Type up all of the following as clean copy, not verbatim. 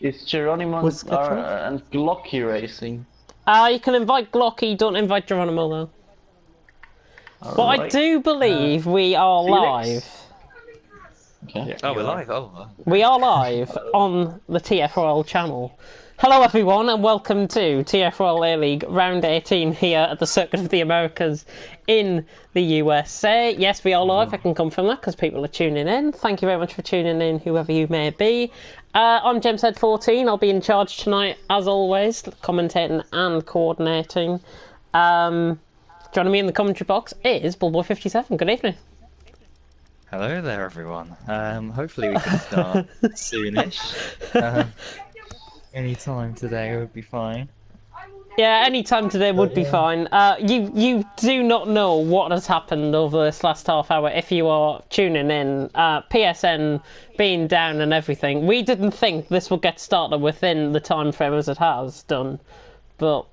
Is Geronimo and Glocky racing? You can invite Glocky, don't invite Geronimo though. But I do believe we are live. Okay. Oh, we're live. Oh, we are live on the TFRL channel. Hello everyone and welcome to TFRL A-League Round 18 here at the Circuit of the Americas in the USA. Yes, we are live, I can confirm that because people are tuning in. Thank you very much for tuning in, whoever you may be. I'm JamesHead14, I'll be in charge tonight as always, commentating and coordinating. Joining me in the commentary box is Bullboy57. Good evening. hello there, everyone. Hopefully we can start soonish. Any time today would be fine. Yeah, any time today would be fine. You do not know what has happened over this last half hour if you are tuning in. PSN being down and everything. We didn't think this would get started within the time frame as it has done, but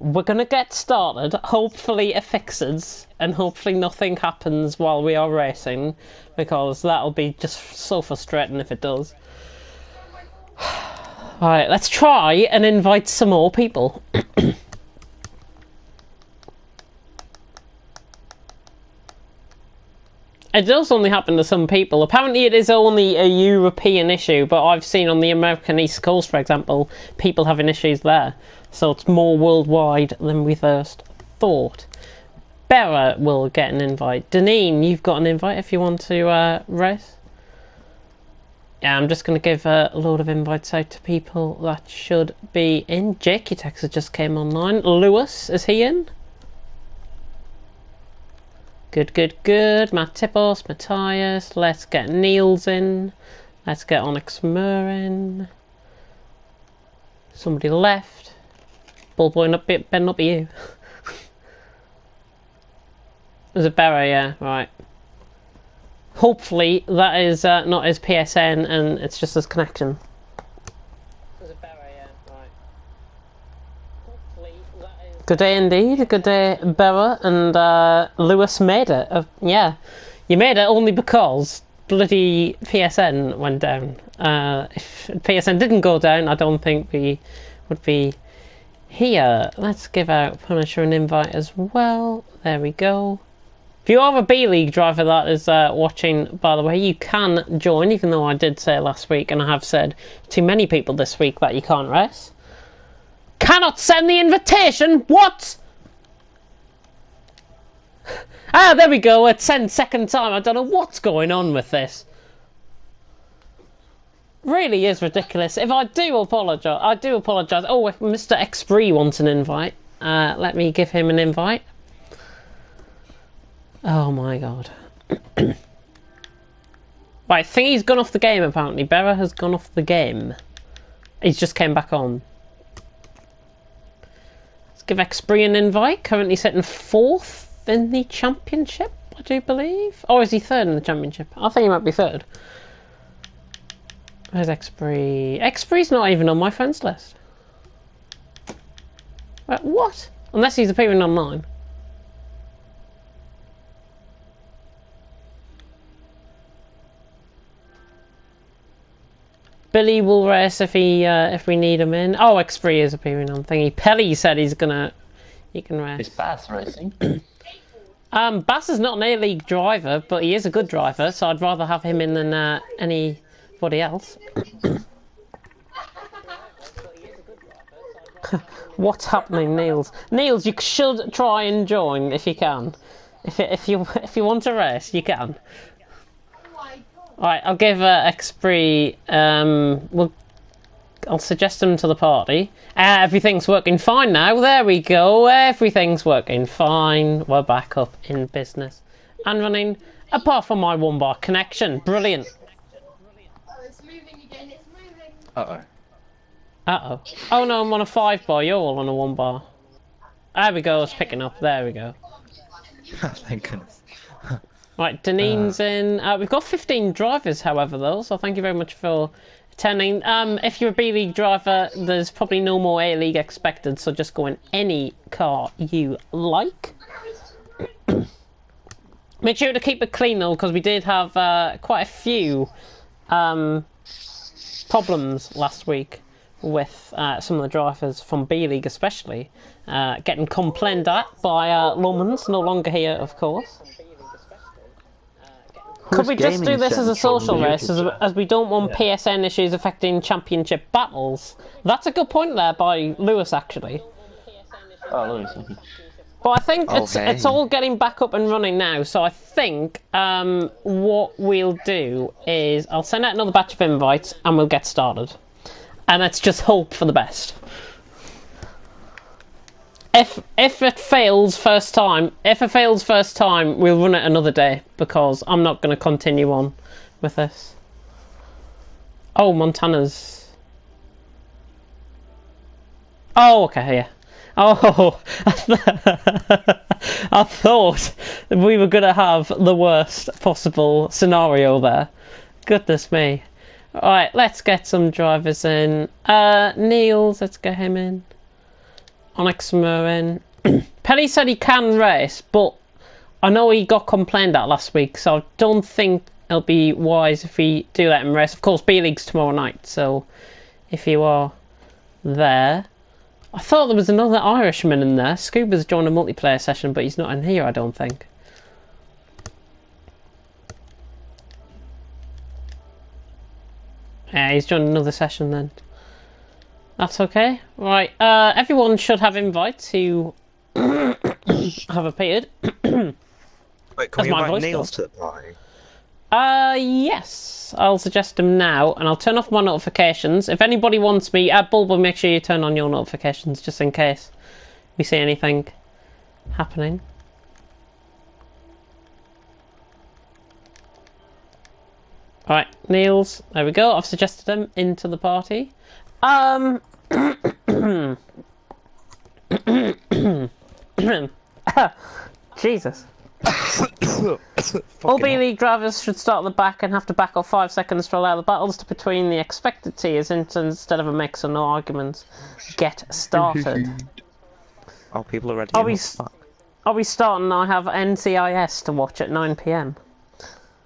we're gonna get started. Hopefully it fixes, and hopefully nothing happens while we are racing, because that'll be just so frustrating if it does. Alright, let's try and invite some more people. It does only happen to some people. Apparently it is only a European issue, but I've seen on the American East Coast, for example, people having issues there. So it's more worldwide than we first thought. Bera will get an invite. Deneen, you've got an invite if you want to race. Yeah, I'm just going to give a load of invites out to people that should be in. Jakey Texas just came online. Lewis, is he in? Good, good, good. Matt Tippos, Matthias. Let's get Niels in. Let's get Onyx Mur in. Somebody left. Bullboy, better not be you. Is it Barry? Yeah, right. Hopefully that is not his PSN and it's just his connection. Good day indeed, good day Bella, and Lewis made it. Yeah, you made it only because bloody PSN went down. If PSN didn't go down, I don't think we would be here. Let's give out Punisher an invite as well. There we go. If you are a B-League driver that is watching, by the way, you can join, even though I did say last week, and I have said to many people this week that you can't race. Cannot send the invitation! What? Ah, there we go, it's sent second time. I don't know what's going on with this. Really is ridiculous. If I do apologise, I do apologise. Oh, Mr. Xbree wants an invite. Let me give him an invite. Oh my god. Right, Thingy's gone off the game apparently. Bera has gone off the game. He's just came back on. Let's give Xbree an invite. Currently sitting 4th in the championship, I do believe. Or is he 3rd in the championship? I think he might be 3rd. Where's Xbree? Xbree's not even on my friends list. Wait, what? Unless he's appearing online. Billy will race if we need him in. Oh, Xbree is appearing on thingy. Pelly said he can race. Is Bass racing? Bass is not an A-League driver, but he is a good driver, so I'd rather have him in than anybody else. What's happening, Niels? Niels, you should try and join if you can. If you want to race, you can. Right, I'll give Xbree. I'll suggest him to the party. Everything's working fine now. There we go. Everything's working fine. We're back up in business and running. Apart from my 1-bar connection, brilliant. Oh, it's moving again. It's moving. Uh oh. Uh oh. Oh no, I'm on a 5-bar. You're all on a 1-bar. There we go. It's picking up. There we go. Thank goodness. Right, Deneen's in. We've got 15 drivers, however, though, so thank you very much for attending. If you're a B-League driver, there's probably no more A-League expected, so just go in any car you like. Make sure to keep it clean though, because we did have quite a few problems last week with some of the drivers from B-League especially getting complained at by Lumans, no longer here of course. Could we just do this as a social race, as we don't want PSN issues affecting championship battles? That's a good point there by Lewis, actually. Oh, Lewis. Okay. Well, I think it's all getting back up and running now, so I think what we'll do is I'll send out another batch of invites and we'll get started. And let's just hope for the best. If it fails first time, we'll run it another day, because I'm not going to continue on with this. Oh, Montana's... Oh, okay, yeah. Oh, I thought we were going to have the worst possible scenario there. Goodness me. Alright, let's get some drivers in. Niels, let's get him in. Onyx Murin. Pelly said he can race, but I know he got complained at last week, so I don't think it'll be wise if we do let him race. Of course, B-League's tomorrow night, so if you are there... I thought there was another Irishman in there. Scuba's joined a multiplayer session, but he's not in here, I don't think. Yeah, he's joined another session then. That's okay. Right, everyone should have invites who have appeared. Wait, can we invite Niels to the party? Yes. I'll suggest them now, and I'll turn off my notifications. If anybody wants me, Bulba, make sure you turn on your notifications, just in case we see anything happening. Alright, Niels, there we go. I've suggested him into the party. Jesus. All B-League drivers should start at the back and have to back off 5 seconds to allow the battles to between the expected tiers instead of a mix, so no arguments. Get started. Oh, people are ready. Are we starting? I have NCIS to watch at 9 PM.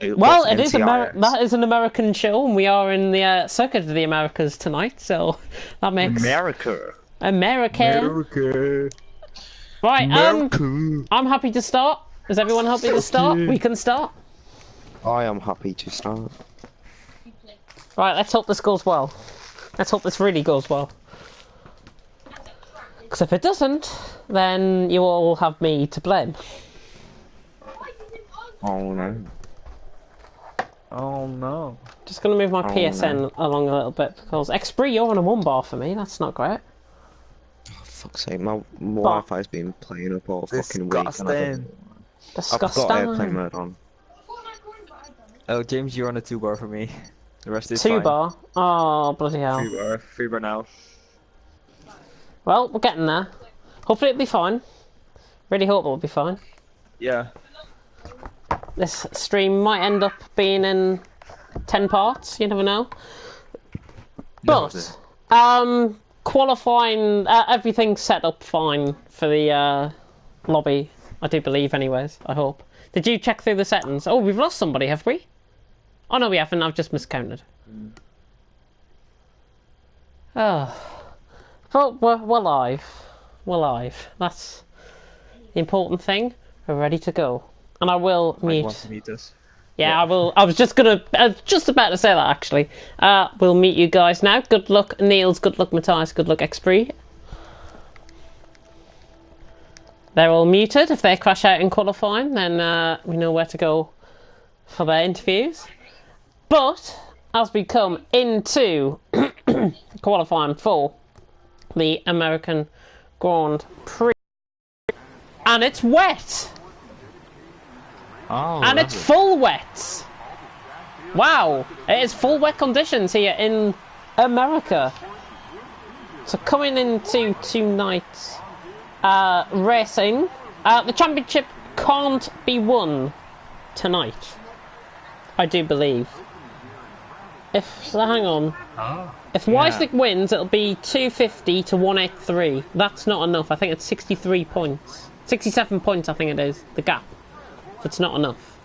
Well, it is that is an American show, and we are in the Circuit of the Americas tonight, so that makes... America. Right, I'm happy to start. Is everyone happy to start? We can start. I am happy to start. Right, let's hope this goes well. Let's hope this really goes well. Because if it doesn't, then you all have me to blame. Oh no. Oh no. Just going to move my PSN along a little bit, because Xpree, you're on a 1 bar for me. That's not great. Oh, fuck's sake, my Wi-Fi's been playing up all fucking week. Disgusting. I've got airplane mode on. Oh, James, you're on a 2 bar for me. The rest is 2 fine. bar? Oh, bloody hell. 3 bar now. Well, we're getting there. Hopefully it'll be fine. Really hope it'll be fine. Yeah. This stream might end up being in 10 parts, you never know. But, qualifying, everything's set up fine for the lobby. I do believe anyways, I hope. Did you check through the settings? Oh, we've lost somebody, have we? Oh no, we haven't, I've just miscounted. Oh. But we're live. We're live. That's the important thing. We're ready to go. And I will mute... Want to meet us? Yeah, I will. I was just about to say that, actually. We'll meet you guys now. Good luck, Niels. Good luck, Matthias. Good luck, Xpree. They're all muted. If they crash out in qualifying, then we know where to go for their interviews. But as we come into qualifying for the American Grand Prix, and it's wet. Oh, and it's full wet. Wow, it is full wet conditions here in America. So coming into tonight's racing, the championship can't be won tonight, I do believe. Hang on. If Weisnick wins, it'll be 250 to 183. That's not enough. I think it's 63 points. 67 points, I think it is, the gap. It's not enough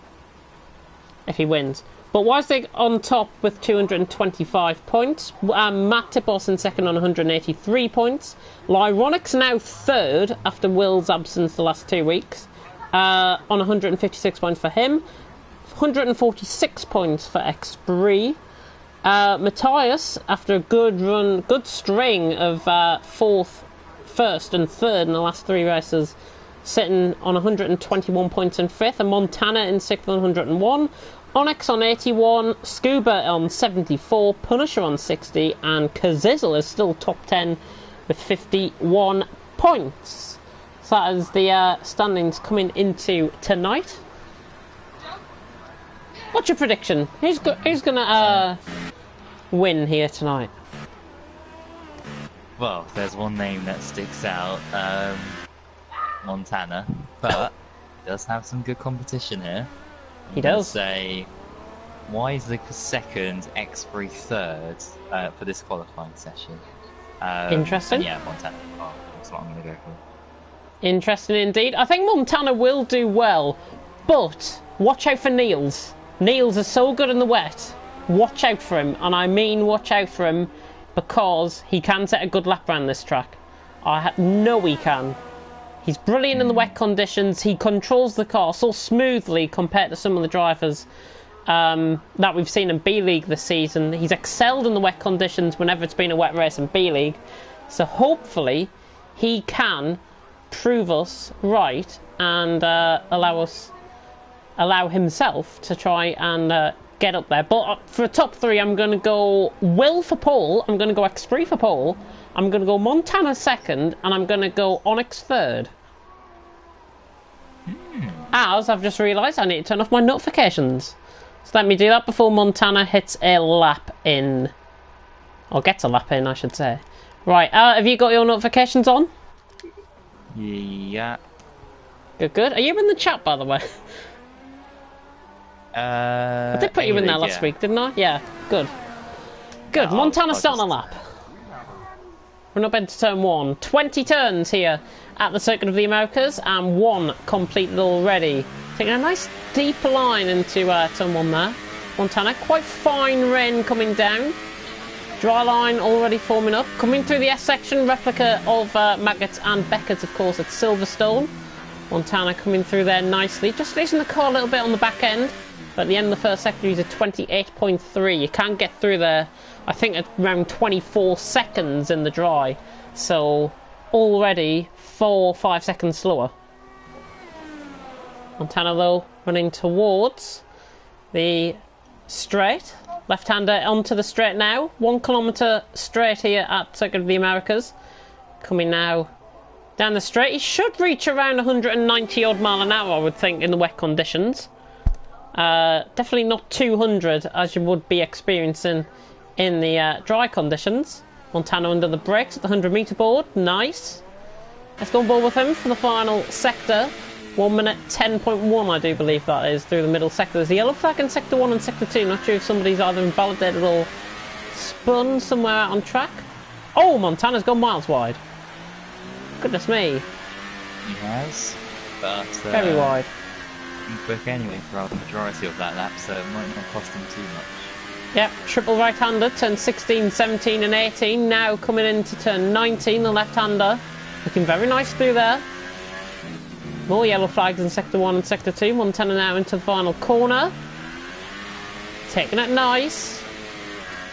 if he wins. But Weislig on top with 225 points. Matt Tipos in second on 183 points. Lyronix now third after Will's absence the last 2 weeks. On 156 points for him. 146 points for Xbree. Matthias, after a good string of fourth, first and third in the last 3 races, sitting on 121 points in fifth. And Montana in sixth on 101. Onyx on 81, Scuba on 74, Punisher on 60, and Kazizzle is still top 10 with 51 points. So that is the standings coming into tonight. What's your prediction? Who's gonna win here tonight? Well, there's one name that sticks out, Montana, but he does have some good competition here. He does. Say, Weislig for second, Xbree third for this qualifying session. Interesting. Yeah, Montana. Oh, that's what I'm going to go for. Interesting indeed. I think Montana will do well, but watch out for Niels. Niels is so good in the wet. Watch out for him, and I mean watch out for him because he can set a good lap around this track. I know he can. He's brilliant in the wet conditions. He controls the car so smoothly compared to some of the drivers that we've seen in B-League this season. He's excelled in the wet conditions whenever it's been a wet race in B-League. So hopefully he can prove us right and allow himself to try and get up there. But for top 3, I'm going to go Will for pole. I'm going to go Xbree for pole. I'm going to go Montana second, and I'm going to go Onyx third. As I've just realised, I need to turn off my notifications. So let me do that before Montana hits a lap in. Or gets a lap in, I should say. Right, have you got your notifications on? Yeah. Good. Are you in the chat, by the way? I did put you in there last week, didn't I? Yeah, good. Good, No, Montana's I'll starting a lap. We're up into turn 1. 20 turns here at the Circuit of the Americas, and 1 completed already. Taking a nice deep line into turn 1 there. Montana, quite fine rain coming down. Dry line already forming up. Coming through the S section, replica of Maggots and Beckett's, of course, at Silverstone. Montana coming through there nicely. Just losing the car a little bit on the back end. But at the end of the first sector, he's at 28.3. You can get through there, I think, at around 24 seconds in the dry. So already 4 or 5 seconds slower. Montana, though, running towards the straight. Left-hander onto the straight now. 1 kilometre straight here at Circuit of the Americas. Coming now down the straight. He should reach around 190 odd mile an hour, I would think, in the wet conditions. Definitely not 200 as you would be experiencing in the dry conditions. Montana under the brakes at the 100 metre board. Nice. Let's go on board with him for the final sector. 1 minute 10.1, I do believe that is, through the middle sector. There's a yellow flag in sector 1 and sector 2. Not sure if somebody's either invalidated or spun somewhere out on track. Oh, Montana's gone miles wide. Goodness me. He has, but very wide. Quick anyway for the majority of that lap, so it might not cost him too much. Yep, triple right-hander, turn 16, 17 and 18. Now coming into turn 19, the left-hander. Looking very nice through there. More yellow flags in sector 1 and sector 2. Montana now into the final corner. Taking it nice.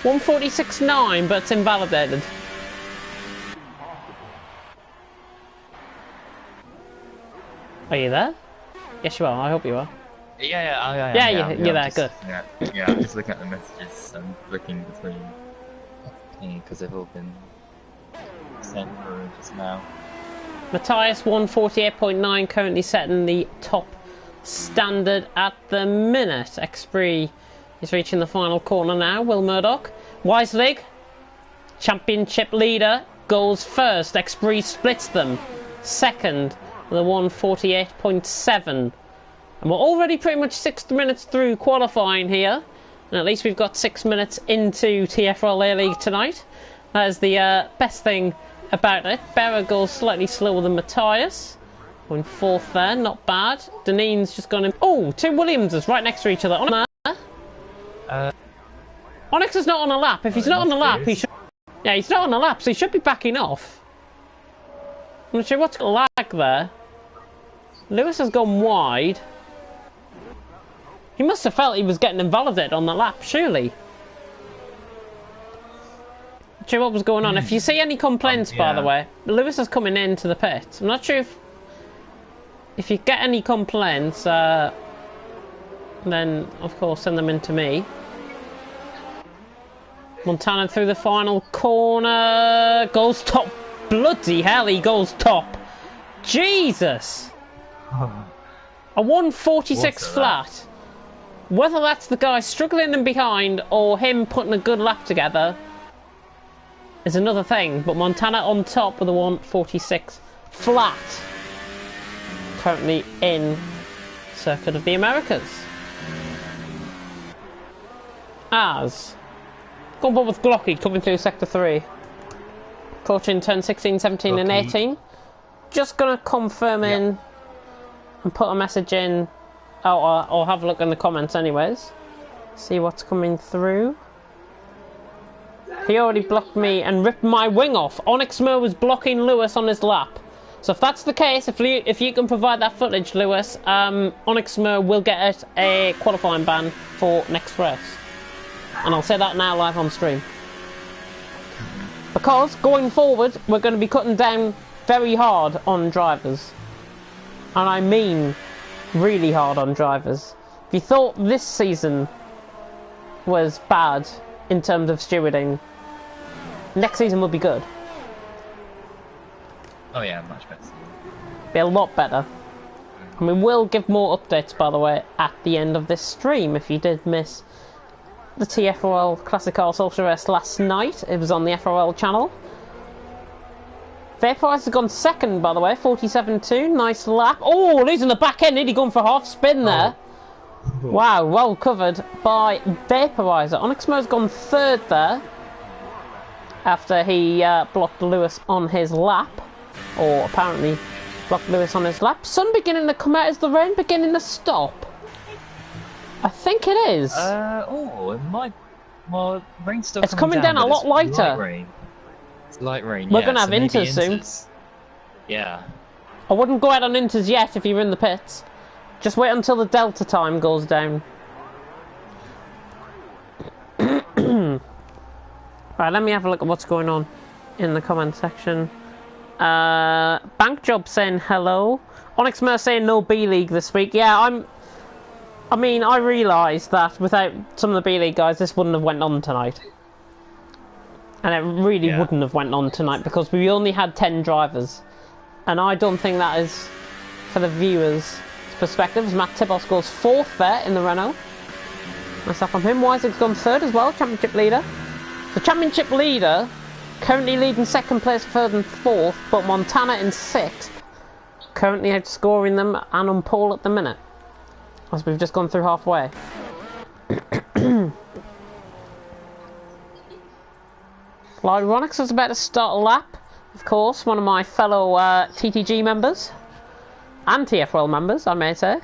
146.9, but it's invalidated. Are you there? Yes, you are. I hope you are. Yeah, you're there. Good. Yeah, I'm just looking at the messages and looking between because they've all been sent through just now. Matthias 148.9 currently setting the top standard at the minute. Xbree is reaching the final corner now. Will Murdoch. Weislig, championship leader, goes first. Xbree splits them. Second, with a 148.7. And we're already pretty much 6 minutes through qualifying here. And at least we've got 6 minutes into TFRL A-League tonight. That is the best thing about it. Berra goes slightly slower than Matthias. Going fourth there, not bad. Deneen's just gone in. Oh, two Williamses right next to each other. Onyx is not on a lap. If he's not on a lap, he should. Yeah, he's not on a lap, so he should be backing off. I'm not sure what's got lag there. Lewis has gone wide. He must have felt he was getting invalidated on the lap, surely. Not sure what was going on. If you see any complaints, by the way, Lewis is coming into the pit. I'm not sure if you get any complaints, then of course send them in to me. Montana through the final corner, goes top. Bloody hell, he goes top. Jesus. A 146 flat. Whether that's the guy struggling in behind or him putting a good lap together is another thing. But Montana on top with a 146 flat. Currently in Circuit of the Americas. As gone on with Glocky coming through Sector 3. Coaching turn 16, 17 and 18. Just going to confirm in and put a message in. Or have a look in the comments anyways. See what's coming through. He already blocked me and ripped my wing off. Onyx Mo was blocking Lewis on his lap. So if that's the case, if you can provide that footage, Lewis, Onyx Mo will get a qualifying ban for next race. And I'll say that now live on stream. Because going forward, we're going to be cutting down very hard on drivers. And I mean really hard on drivers. If you thought this season was bad in terms of stewarding, next season will be good. Oh yeah, much better. Be a lot better. And we will give more updates, by the way, at the end of this stream. If you did miss the TFRL Classic Cars Ultra Race last night, it was on the FRL channel. Vaporize has gone second, by the way, 47.2, nice lap. Oh, losing the back end, nearly gone for half spin there. Wow, well covered by Vaporizer. Onyx Mo's gone third there, after he blocked Lewis on his lap, or apparently blocked Lewis on his lap. Sun beginning to come out, is the rain beginning to stop? I think it is. It might. Well, rain's still it's coming down a lot lighter. Light rain. It's light rain. We're gonna have inters soon. Yeah. I wouldn't go out on inters yet if you're in the pits. Just wait until the delta time goes down. Right, let me have a look at what's going on in the comment section. Bank Job saying hello. Onyx Mer saying no B-League this week. Yeah, I mean, I realised that without some of the B-League guys, this wouldn't have went on tonight. And it really wouldn't have went on tonight because we only had 10 drivers. And I don't think that is, for the viewers' perspective, as Matt Tibos goes fourth there in the Renault. Nice up from him. Wise's gone third as well, championship leader. The championship leader currently leading second place, third and fourth, but Montana in sixth. Currently outscoring them and on pole at the minute, as we've just gone through halfway. Lyronix is about to start a lap. Of course, one of my fellow TTG members. And TFRL members, I may say.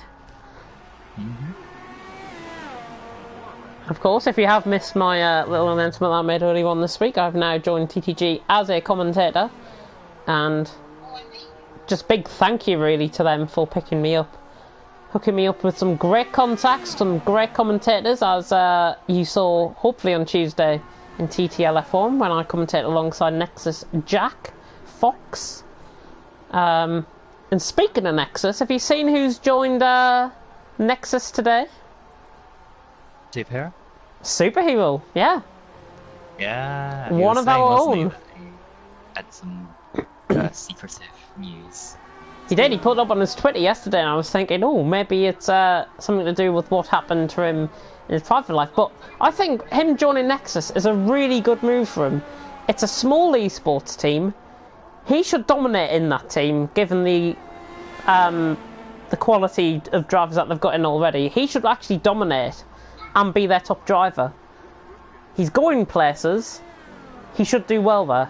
Of course, if you have missed my little announcement that I made earlier on this week, I've now joined TTG as a commentator. And just big thank you really to them for picking me up. Hooking me up with some great contacts, some great commentators, as you saw hopefully on Tuesday in TTLF form when I commentate alongside Nexus Jack Fox. And speaking of Nexus, have you seen who's joined Nexus today? Superhero? Superhero, yeah. Yeah. One of our own. Had some secretive news. He did, he put up on his Twitter yesterday and I was thinking, oh, maybe it's something to do with what happened to him in his private life. But I think him joining Nexus is a really good move for him. It's a small esports team. He should dominate in that team, given the quality of drivers that they've got in already. He should actually dominate and be their top driver. He's going places. He should do well there.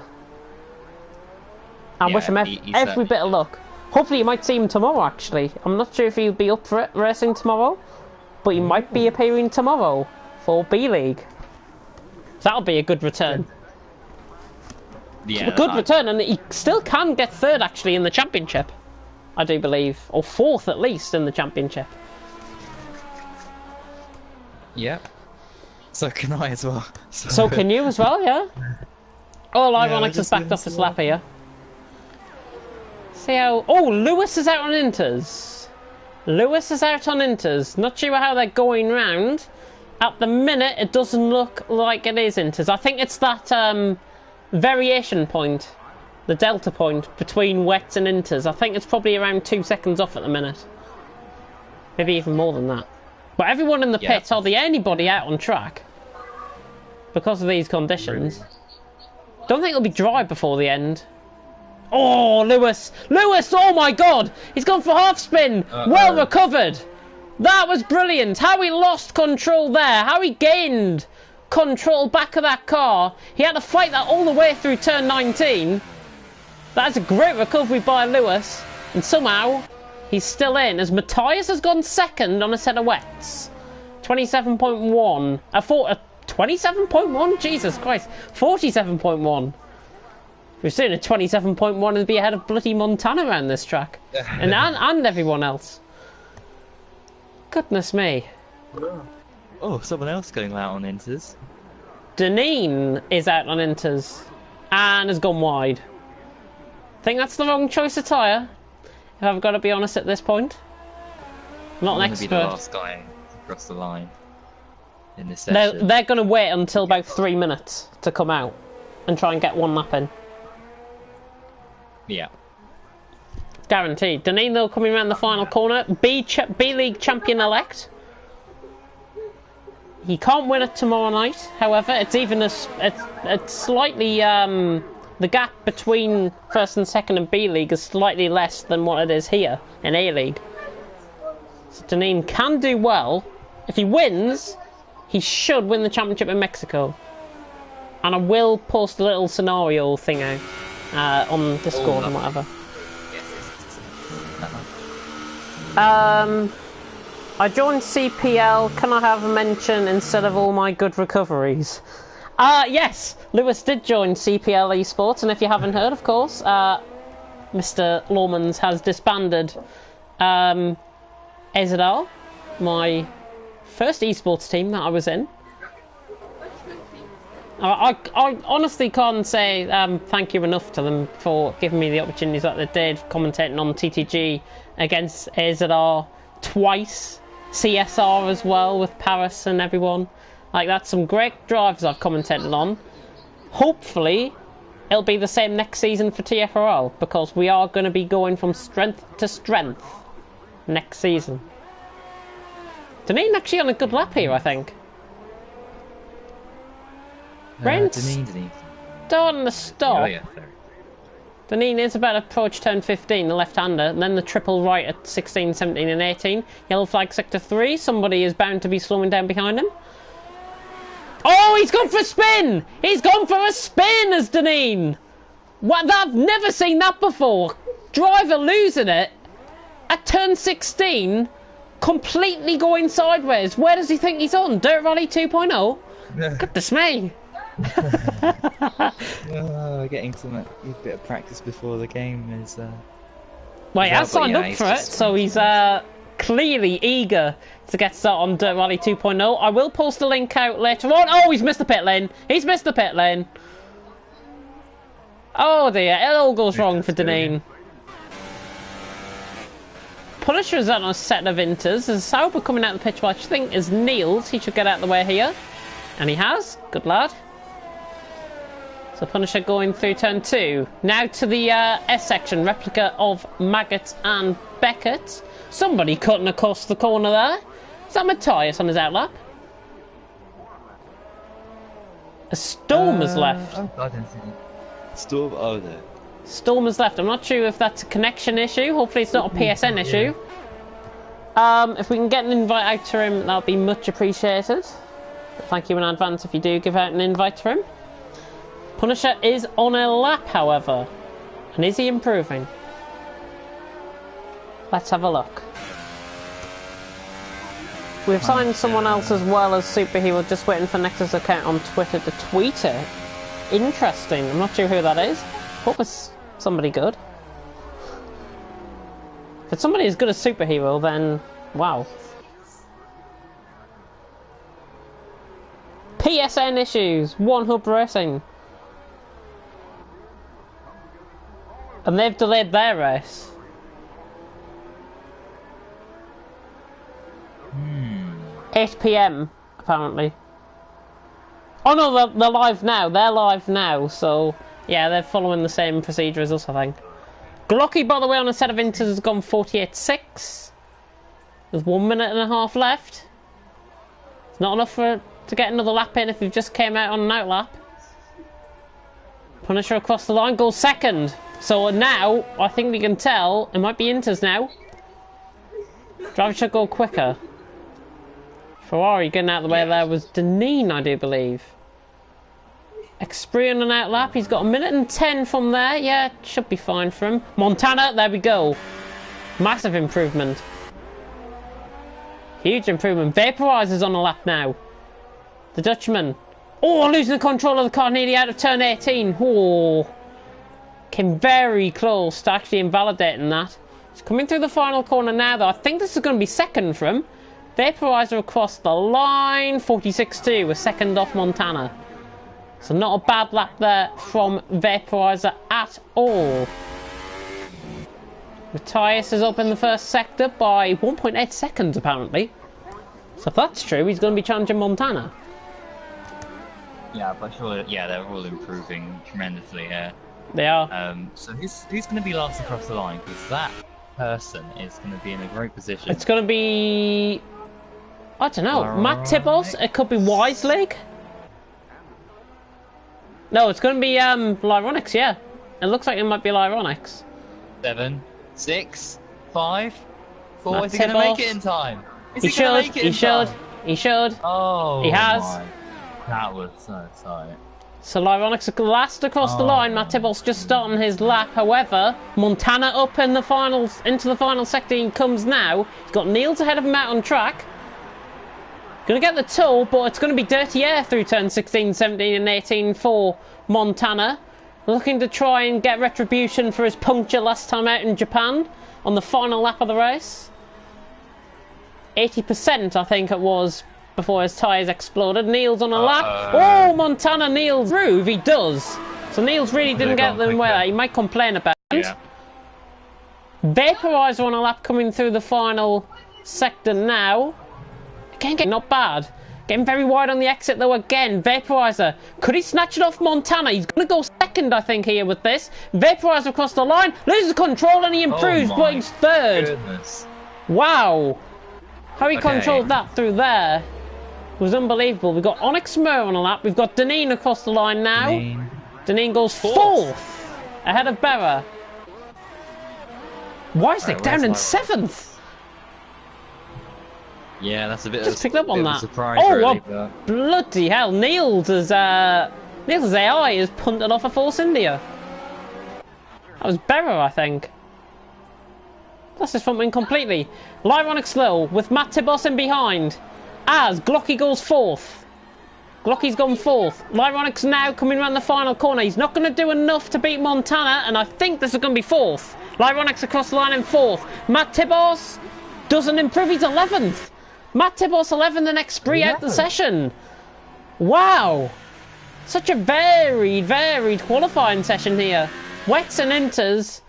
I wish him every bit of luck. Hopefully you might see him tomorrow, actually. I'm not sure if he'll be up for it racing tomorrow, but he might be appearing tomorrow for B-League. That'll be a good return. Yeah, A good return, and he still can get third, actually, in the championship. I do believe. Or fourth, at least, in the championship. Yep. So can I as well. So can you as well, yeah? Oh, Ironics is backed off his lap here. See how... Oh, Lewis is out on Inters. Lewis is out on Inters. Not sure how they're going round. At the minute, it doesn't look like it is Inters. I think it's that variation point. The delta point between wets and Inters. I think it's probably around 2 seconds off at the minute. Maybe even more than that. But everyone in the pits, hardly anybody out on track. Because of these conditions. Don't think it'll be dry before the end. Oh, Lewis! Lewis! Oh my god! He's gone for half spin! Well recovered! That was brilliant! How he lost control there! How he gained control back of that car! He had to fight that all the way through turn 19. That's a great recovery by Lewis. And somehow, he's still in, as Matthias has gone second on a set of wets. 27.1. 27.1? Jesus Christ. 47.1. We're seeing a 27.1 and be ahead of bloody Montana around this track. and everyone else. Goodness me. Oh, someone else going out on Inters. Deneen is out on Inters. And has gone wide. I think that's the wrong choice of tyre. If I've got to be honest at this point. I'm not an expert. Be the last guy across the line in this session. They're going to wait until about 3 minutes to come out and try and get one lap in. Yeah. Guaranteed. Deneen, though, coming around the final corner. B-League champion-elect. He can't win it tomorrow night. However, it's even it's slightly... the gap between first and second in B-League is slightly less than what it is here in A-League. So Deneen can do well. If he wins, he should win the championship in Mexico. And I will post a little scenario thing out on Discord and whatever. I joined CPL. Can I have a mention instead of all my good recoveries? Yes, Lewis did join CPL Esports, and if you haven't heard, of course, Mr. Lawmans has disbanded Ezadal, my first esports team that I was in. I honestly can't say thank you enough to them for giving me the opportunities that they did, commentating on TTG against Ezadal twice, CSR as well with Paris and everyone. Like, that's some great drives I've commentated on. Hopefully, it'll be the same next season for TFRL, because we are going to be going from strength to strength next season. Deneen actually on a good lap here, I think. Rent's starting to stop. Oh, yeah, fair. Deneen is about to approach turn 15, the left-hander, and then the triple right at 16, 17 and 18. Yellow flag sector 3, somebody is bound to be slowing down behind him. Oh, he's gone for a spin! He's gone for a spin as Deneen! What? I've never seen that before. Driver losing it at turn 16, completely going sideways. Where does he think he's on? Dirt Rally 2.0? Goodness me. Getting a bit of practice before the game is... Well, he has signed up for it, so he's clearly eager to get started on Dirt Rally 2.0. I will post a link out later on. Oh, he's missed the pit lane. He's missed the pit lane. Oh dear, it all goes wrong for Deneen. Punisher is on a set of Inters. There's Sauber coming out of the pitch, which I think is Niels. He should get out of the way here. And he has. Good lad. So Punisher going through turn 2. Now to the S section, replica of Maggot and Beckett. Somebody cutting across the corner there. Is that Matthias on his outlap? A Storm has left. I didn't see Storm, oh there. Storm has left. I'm not sure if that's a connection issue. Hopefully it's not a PSN issue. If we can get an invite out to him, that'll be much appreciated. Thank you in advance if you do give out an invite to him. Punisher is on a lap, however. And is he improving? Let's have a look. We've signed someone else as well as Superhero, just waiting for Nexus account on Twitter to tweet it. Interesting. I'm not sure who that is. Hope it's somebody good. If it's somebody as good as Superhero, then wow. PSN issues. One Hub Racing. And they've delayed their race. 8 PM, apparently. Oh no, they're live now. They're live now, so yeah, they're following the same procedure as us, I think. Glocky, by the way, on a set of inters has gone 48.6. There's 1 minute and a half left. It's not enough to get another lap in if you've just came out on an out lap. Punisher across the line, goes second. So now, I think we can tell, it might be inters now. Driver should go quicker. Ferrari getting out of the way there was Deneen, I do believe. Experian on out lap, he's got 1 minute and 10 from there. Yeah, should be fine for him. Montana, there we go. Massive improvement. Huge improvement. Vaporizer's on a lap now. The Dutchman. Oh, losing the control of the car nearly out of turn 18. Oh, came very close to actually invalidating that. He's coming through the final corner now, though. I think this is going to be second for him. Vaporizer across the line, 46.2, a second off Montana. So not a bad lap there from Vaporizer at all. Matthias is up in the first sector by 1.8 seconds, apparently. So if that's true, he's going to be challenging Montana. Yeah, but sure, yeah, they're all improving tremendously here. They are. So who's going to be last across the line? Because that person is going to be in a great position. It's going to be... I don't know. Matt Tibos? It could be Wiselig? No, it's going to be Lyronix, yeah. It looks like it might be Lyronix. 7, 6, 5, 4. Matt Is he going to make it in time? He should. He should. Oh, he has. My. That was so exciting. So Lyronix last across the line. Matt Tibos just starting his lap. However, Montana up in the finals, into the final sector. He comes now. He's got Niels ahead of him out on track. Going to get the toll, but it's going to be dirty air through turn 16, 17 and 18 for Montana. Looking to try and get retribution for his puncture last time out in Japan on the final lap of the race. 80% I think it was before his tyres exploded. Niels on a lap. Oh, Montana Niels groove, he does. So Niels really didn't get them well. He might complain about it. Yeah. Vaporizer on a lap coming through the final sector now. Again, not bad. Getting very wide on the exit though again. Vaporizer. Could he snatch it off Montana? He's going to go second, I think, here with this. Vaporizer across the line. Loses control and he improves, but he's third. Goodness. Wow. How he controlled that through there was unbelievable. We've got Onyx Mur on a lap. We've got Deneen across the line now. Deneen goes fourth. Ahead of Berra. Wisnik down in 7th. Yeah, that's a bit just picked up on that. Surprise, oh, really, well, bloody hell! Niels' AI has punted off a Force India. That was Berra, I think. That's his front wing completely. Lyronix slow with Matt Tibos in behind. As Glocky goes fourth. Glocky's gone fourth. Lyronix now coming around the final corner. He's not going to do enough to beat Montana, and I think this is going to be fourth. Lyronix across the line in fourth. Matt Tibos doesn't improve. He's 11th. Matt Tibos 11th and X3 out the session. Wow. Such a varied qualifying session here. Wets and Inters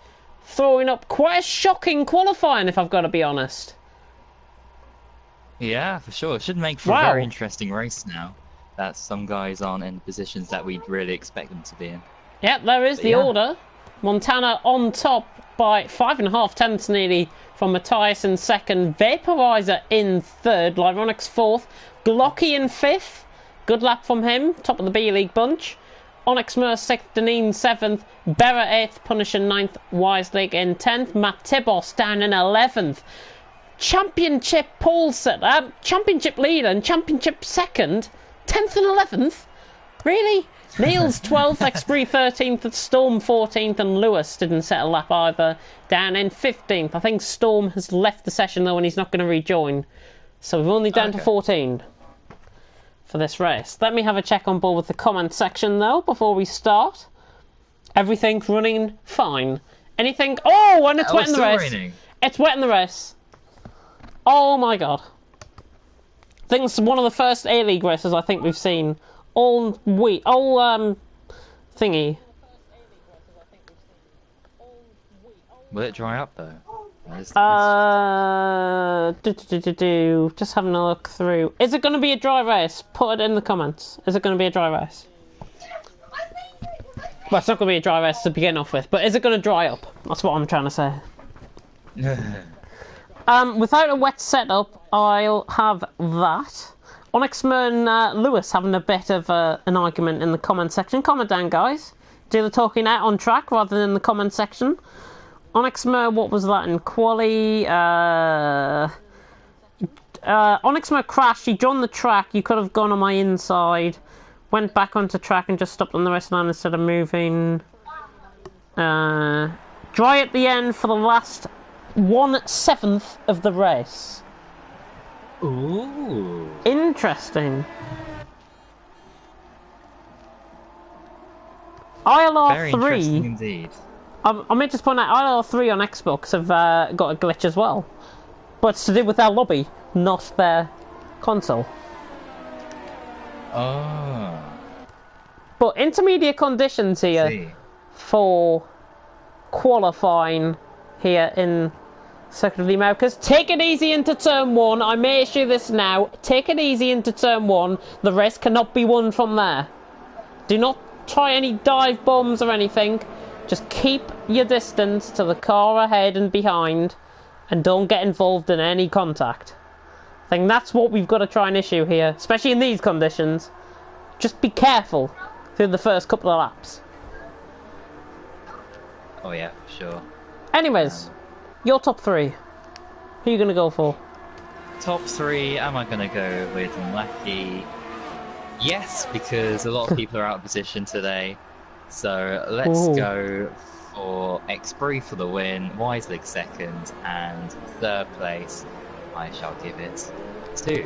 throwing up quite a shocking qualifying, if I've got to be honest. Yeah, for sure. It should make for a very interesting race now. That some guys aren't in the positions that we'd really expect them to be in. Yep, there is the order. Montana on top by 5.5 tenths nearly from Matthias in second. Vaporizer in third. Lyronix fourth. Glocky in fifth. Good lap from him. Top of the B-League bunch. Onyx Mur sixth. Deneen seventh. Berra eighth. Punisher ninth. Wiselig in 10th. Matt Tibos down in 11th. Championship pole setter. Championship leader and championship second. 10th and 11th. Really? Niels 12th, Expree 13th, Storm 14th, and Lewis didn't set a lap either. Down in 15th. I think Storm has left the session though and he's not going to rejoin. So we're only down to 14 for this race. Let me have a check on board with the comment section though before we start. Everything's running fine. Anything? Oh, and it's wet in the race. Raining. It's wet in the race. Oh my god. I think it's one of the first A-League races I think we've seen all week. Thingy. Will it dry up though? Just having a look through. Is it going to be a dry race? Put it in the comments. Is it going to be a dry race? Well, it's not going to be a dry race to begin off with, but is it going to dry up? That's what I'm trying to say. Without a wet setup, I'll have that. Onyxmer and Lewis having a bit of an argument in the comment section. Comment down, guys. Do the talking out on track rather than in the comment section. Onyxmer, what was that in quali? Onyxmer crashed. He joined the track. You could have gone on my inside. Went back onto track and just stopped on the rest line instead of moving. Dry at the end for the last 1/7 of the race. Ooh. Interesting. ILR3. Very interesting indeed. I may just point out ILR3 on Xbox have got a glitch as well, but it's to do with their lobby, not their console. Oh. But intermediate conditions here for qualifying here in Circuit of the Americas. Take it easy into turn 1. I may issue this now. Take it easy into turn 1. The race cannot be won from there. Do not try any dive bombs or anything. Just keep your distance to the car ahead and behind and don't get involved in any contact. I think that's what we've got to try and issue here, especially in these conditions. Just be careful through the first couple of laps. Oh yeah, for sure. Anyways, your top 3. Who are you going to go for? Top 3, am I going to go with Lucky? Yes, because a lot of people are out of position today. So let's go for Expree for the win, Wiselig second, and third place I shall give it to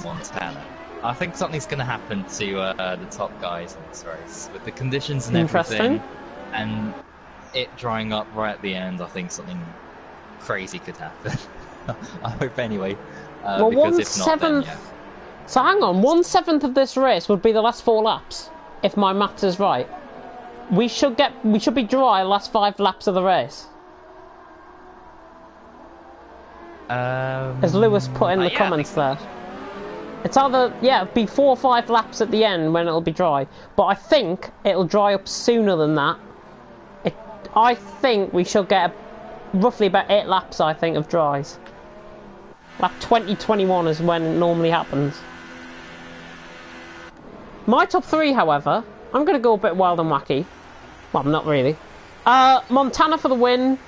Montana. I think something's going to happen to the top guys in this race. With the conditions and everything, and it drying up right at the end, I think something crazy could happen. I hope anyway, well, because if not, then yeah. So hang on, 1/7 of this race would be the last 4 laps, if my maths is right. We should be dry the last 5 laps of the race. As Lewis put in the comments there. It's either, it'll be 4 or 5 laps at the end when it'll be dry. But I think it'll dry up sooner than that. I think we should get roughly about 8 laps, I think, of dries. Lap 20-21 is when it normally happens. My top 3, however, I'm going to go a bit wild and wacky. Well, not really. Montana for the win.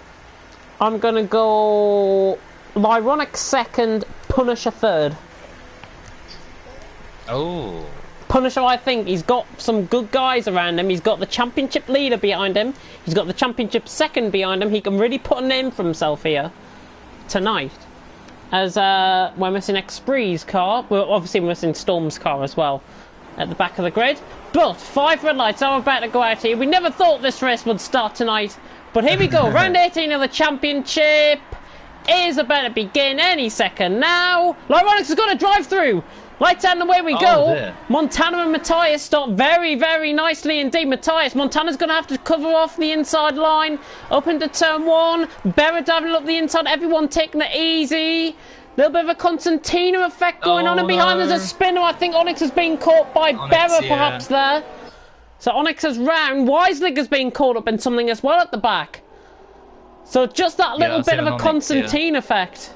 I'm going to go Lyronic second, Punisher third. Oh. Punisher, I think, he's got some good guys around him. He's got the championship leader behind him. He's got the championship second behind him. He can really put a name for himself here tonight. As we're missing Expree's car. Well, obviously we're missing Storm's car as well at the back of the grid. But 5 red lights are about to go out here. We never thought this race would start tonight. But here we go. Round 18 of the championship is about to begin any second now. Lyronix has got a drive through. Lights out and away we go. Dear. Montana and Matthias start very, very nicely indeed. Montana's going to have to cover off the inside line. Up into turn 1. Berra diving up the inside. Everyone taking it easy. Little bit of a Constantina effect going on. And behind there's a spinner. I think Onyx has been caught by Berra perhaps there. So Onyx is round. Wiselig has been caught up in something as well at the back. So just that little bit of a Constantine effect.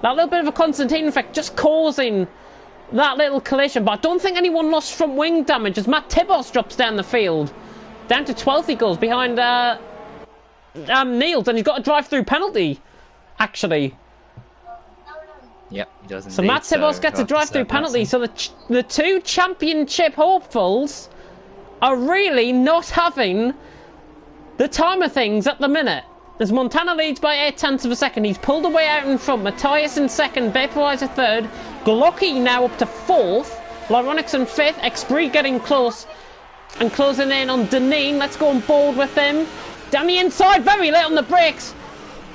That little bit of a Constantine effect just causing that little collision. But I don't think anyone lost front wing damage as Matt Tibos drops down the field. Down to 12th he goes behind Niels, and he's got a drive-through penalty, actually. Yep, he does So indeed. Matt Tibos gets a drive-through penalty. So the two championship hopefuls are really not having the time of things at the minute. As Montana leads by 0.8 of a second, he's pulled away out in front. Matthias in second, Vaporizer third, Glucky now up to fourth, Lyronix in fifth, Expree getting close and closing in on Deneen. Let's go on board with him. Down the inside, very late on the brakes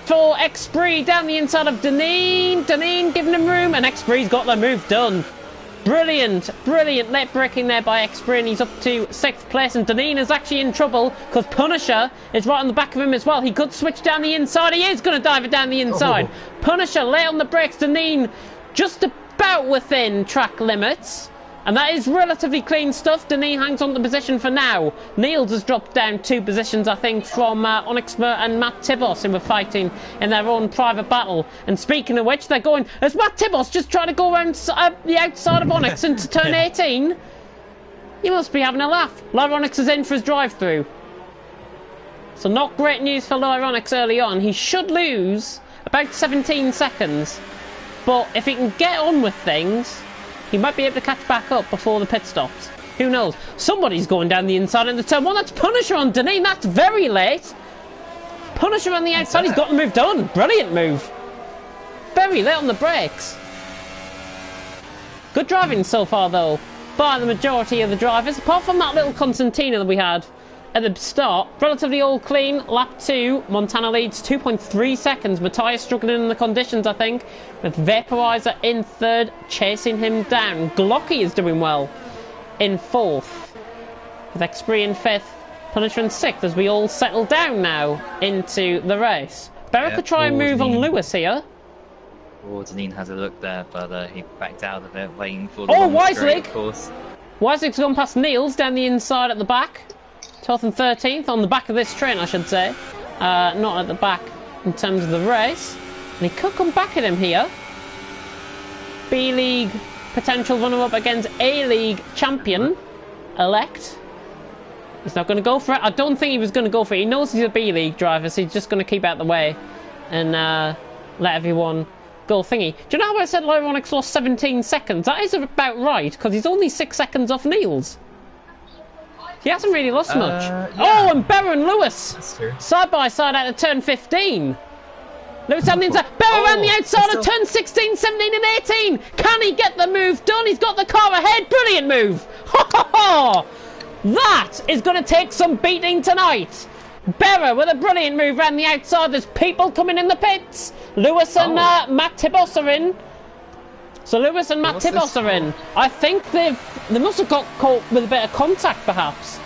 for Expree, down the inside of Deneen. Deneen giving him room, and Expree's got the move done. Brilliant, brilliant late braking there by Expree, and he's up to 6th place, and Deneen is actually in trouble because Punisher is right on the back of him as well. He could switch down the inside. He is going to dive it down the inside. Punisher late on the brakes. Deneen just about within track limits. And that is relatively clean stuff. Deneen hangs on the position for now. Niels has dropped down 2 positions, I think, from Onyxmer and Matt Tibos, who were fighting in their own private battle. And speaking of which, they're going... As Matt Tibos just trying to go around the outside of Onyx into turn 18? You must be having a laugh. Lyronix is in for his drive-through. So not great news for Lyronix early on. He should lose about 17 seconds. But if he can get on with things... he might be able to catch back up before the pit stops. Who knows? Somebody's going down the inside into turn 1. That's Punisher on Deneen. That's very late. Punisher on the outside. He's got the move done. Brilliant move. Very late on the brakes. Good driving so far, though, by the majority of the drivers. Apart from that little Constantina that we had at the start. Relatively all clean. Lap 2. Montana leads 2.3 seconds. Matthias struggling in the conditions, I think, with Vaporizer in 3rd, chasing him down. Glocky is doing well in 4th, with Expree in 5th, Punisher in 6th, as we all settle down now into the race. Berra could try and move on Lewis here. Deneen has a look there, but he backed out of it, waiting for the Wiselig! of course. Wiselig's gone past Niels down the inside at the back. 12th and 13th, on the back of this train, I should say. Not at the back in terms of the race. And he could come back at him here. B-League potential runner-up against A-League champion elect. He's not going to go for it. I don't think he was going to go for it. He knows he's a B-League driver, so he's just going to keep out the way and let everyone go thingy. Do you know how I said Lyronix lost 17 seconds? That is about right, because he's only 6 seconds off Niels. He hasn't really lost much. Yeah. Oh, and Berra and Lewis side by side out of turn 15. Lewis on the inside. Berra around the outside of turn 16, 17 and 18. Can he get the move done? He's got the car ahead. Brilliant move. Ha ha ha. That is going to take some beating tonight. Berra with a brilliant move around the outside. There's people coming in the pits. Lewis and Matt Tibos are in. So Lewis and Matt Tibos are in. I think they must have got caught with a bit of contact, perhaps.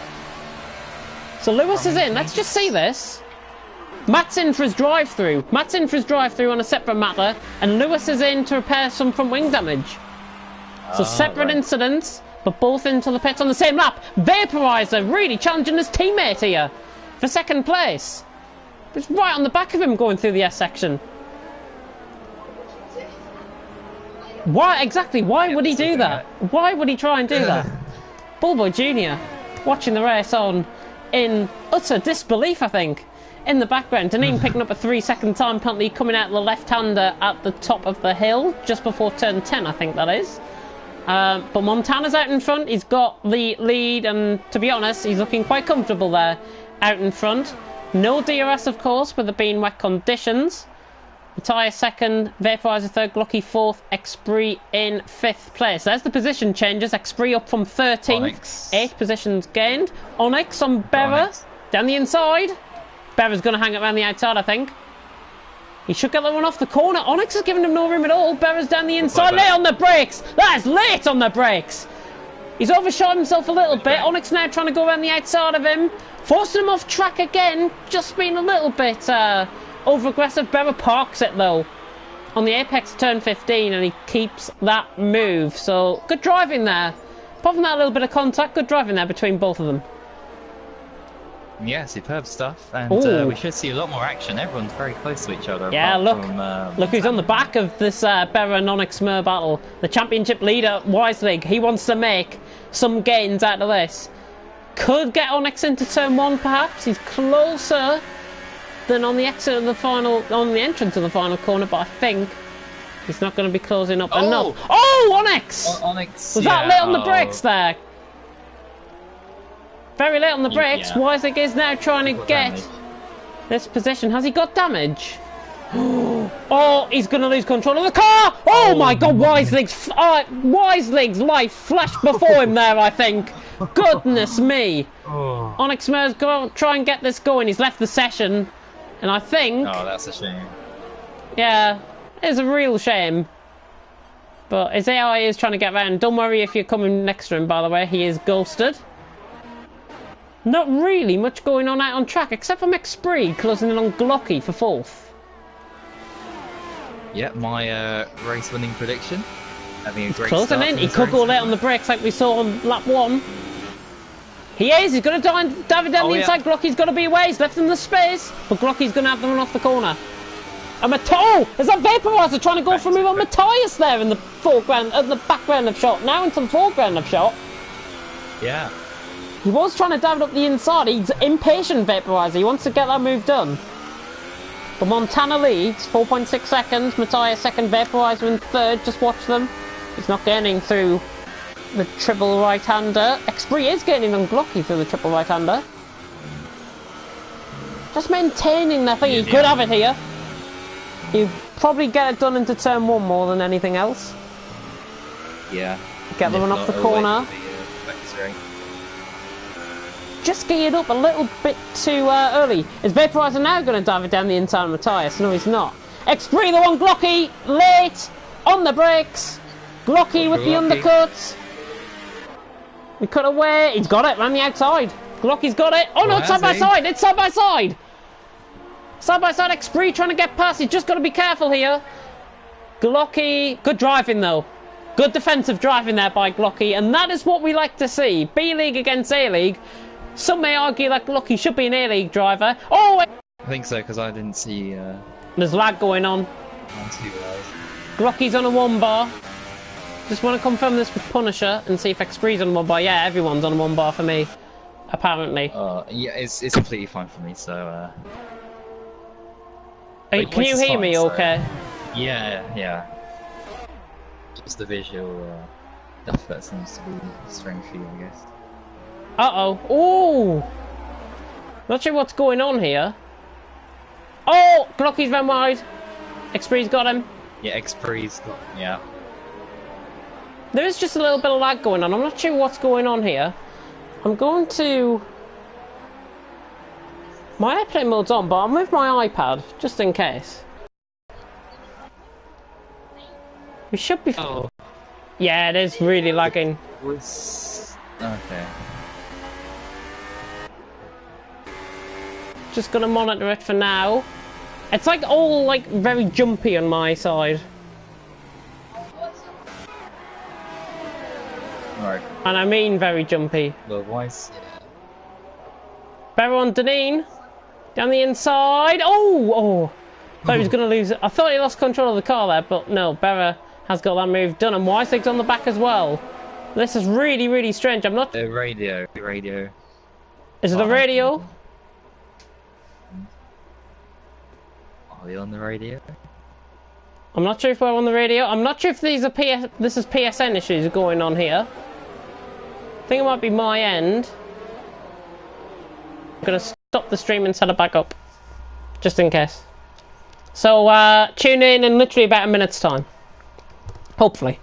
So Lewis is in. Let's just see this. Matt's in for his drive-through. Matt's in for his drive-through on a separate matter, and Lewis is in to repair some front wing damage. So separate incidents, but both into the pits on the same lap. Vaporizer really challenging his teammate here for 2nd place. It's right on the back of him going through the S section. Why exactly? Why would he do that? Why would he try and do that? Bullboy Jr. watching the race on in utter disbelief, I think. In the background, Deneen picking up a 3-second time penalty coming out the left-hander at the top of the hill, just before turn 10, I think that is. But Montana's out in front. He's got the lead, and to be honest, he's looking quite comfortable there, out in front. No DRS, of course, with it being wet conditions. Matthias 2nd, Vaporizer 3rd, Glocky 4th, Expree in 5th place. There's the position changes. Expree up from 13th, Onyx. 8 positions gained. Onyx on Berra, down the inside. Berra's going to hang it around the outside, I think. He should get the one off the corner. Onyx is giving him no room at all. Berra's down the inside, late on the brakes. That's late on the brakes. He's overshot himself a little bit. Onyx now trying to go around the outside of him. Forcing him off track again. Just being a little bit... over-aggressive. Berra parks it, though, on the apex turn 15, and he keeps that move. So, good driving there. Apart from that little bit of contact, good driving there between both of them. Yeah, superb stuff. And we should see a lot more action. Everyone's very close to each other. Yeah, look who's on the back of this Berra and Onyx Mer battle. The championship leader, Wiselig. He wants to make some gains out of this. Could get Onyx into turn 1, perhaps. He's closer than on the exit of the final, on the entrance of the final corner, but I think He's not going to be closing up Oh! enough. Oh, Onyx! Onyx. Was that late on the brakes there? Very late on the brakes. Yeah. Weislig is now trying to Got get damage. this position. Has he got damage? Oh, he's going to lose control of the car! Oh my god, Weislig's life flashed before him there, I think. Goodness me. Oh. Onyx Mer's going to try and get this going. He's left the session. And I think... Oh, that's a shame. Yeah, it's a real shame. But his AI is trying to get round. Don't worry if you're coming next to him, by the way. He is ghosted. Not really much going on out on track, except for McSpree closing in on Glocky for 4th. Yeah, my race-winning prediction. Having a great Closing start in. to He this could go race. late on the brakes like we saw on lap 1. He is. He's going to dive down the inside. Glocky's got to be away. He's left him the space. But Glocky's going to have the run off the corner. And is that Vaporizer trying to go for me on Matthias there in the foreground, at the background of shot, now into the foreground of shot. Yeah. He was trying to dive it up the inside. He's impatient, Vaporizer. He wants to get that move done. But Montana leads, 4.6 seconds. Matthias second, Vaporizer in third. Just watch them. He's not getting through the triple right-hander. Xbree is getting on Glocky through the triple right-hander. Just maintaining that thing. He could have it here. You probably get it done into turn 1 more than anything else. Yeah. Get the one off the corner. Just geared up a little bit too early. Is Vaporizer now going to dive it down the inside of Matthias? No, he's not. Xbree, the one Glocky, late, on the brakes. Glocky with the undercuts. We cut away. He's got it, around the outside. Glocky's got it. Oh no, it's side by side. It's side by side. Side by side, Xbree trying to get past. He's just got to be careful here. Glocky, good driving though. Good defensive driving there by Glocky, and that is what we like to see. B-League against A-League. Some may argue that Glocky should be an A-League driver. Oh! I think so, because I didn't see... There's lag going on. Glocky's on a 1 bar. Just want to confirm this with Punisher and see if Xbree's on a 1 bar. Yeah, everyone's on a 1 bar for me. Apparently. Yeah, it's completely fine for me, so... Hey, can you hear me okay? Yeah. Just the visual stuff that seems to be strange for you, I guess. Uh-oh. Ooh! Not sure what's going on here. Oh! Glocky's ran wide. Xbree's got him. Yeah, Xbree's got... Yeah. There is just a little bit of lag going on. I'm not sure what's going on here. I'm going to... My airplane mode's on, but I'll move my iPad, just in case. We should be... Oh. Yeah, it is really lagging. Okay. Just gonna monitor it for now. It's like all like very jumpy on my side. Alright. And I mean very jumpy. Well, why's... Better on Deneen. Down the inside. Oh! Thought he was gonna lose it. I thought he lost control of the car there, but no, Berra has got that move done, and Weislig's on the back as well. This is really, really strange. I'm not... The radio. Is it the radio? Are we on the radio? I'm not sure if we're on the radio. I'm not sure if these are this is PSN issues going on here. I think it might be my end. I'm gonna stop the stream and set it back up, just in case. So tune in literally about a minute's time, hopefully.